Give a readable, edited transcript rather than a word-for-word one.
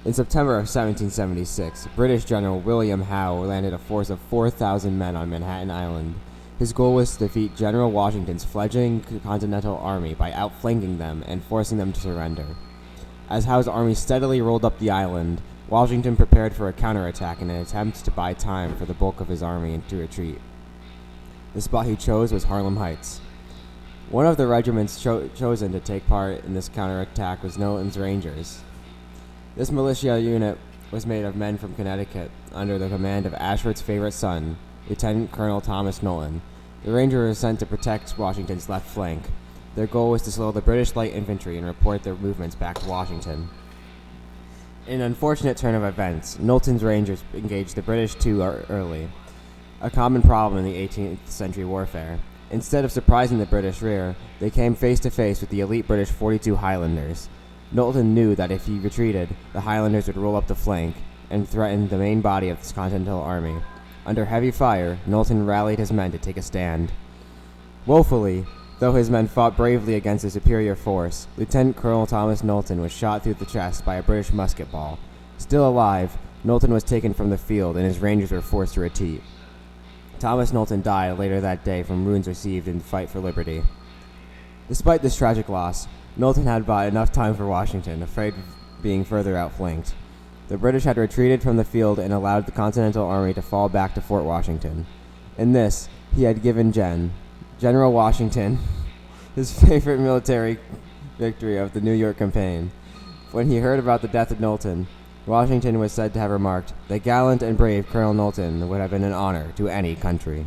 In September of 1776, British General William Howe landed a force of 4,000 men on Manhattan Island. His goal was to defeat General Washington's fledgling Continental Army by outflanking them and forcing them to surrender. As Howe's army steadily rolled up the island, Washington prepared for a counterattack in an attempt to buy time for the bulk of his army to retreat. The spot he chose was Harlem Heights. One of the regiments chosen to take part in this counterattack was Knowlton's Rangers. This militia unit was made of men from Connecticut, under the command of Ashford's favorite son, Lieutenant Colonel Thomas Knowlton. The Rangers were sent to protect Washington's left flank. Their goal was to slow the British light infantry and report their movements back to Washington. In an unfortunate turn of events, Knowlton's Rangers engaged the British too early, a common problem in the 18th century warfare. Instead of surprising the British rear, they came face to face with the elite British 42 Highlanders. Knowlton knew that if he retreated, the Highlanders would roll up the flank and threaten the main body of the Continental Army. Under heavy fire, Knowlton rallied his men to take a stand. Woefully, though his men fought bravely against a superior force, Lieutenant Colonel Thomas Knowlton was shot through the chest by a British musket ball. Still alive, Knowlton was taken from the field and his Rangers were forced to retreat. Thomas Knowlton died later that day from wounds received in the fight for liberty. Despite this tragic loss, Knowlton had bought enough time for Washington, afraid of being further outflanked. The British had retreated from the field and allowed the Continental Army to fall back to Fort Washington. In this, he had given General Washington his favorite military victory of the New York campaign. When he heard about the death of Knowlton, Washington was said to have remarked, "The gallant and brave Colonel Knowlton would have been an honor to any country."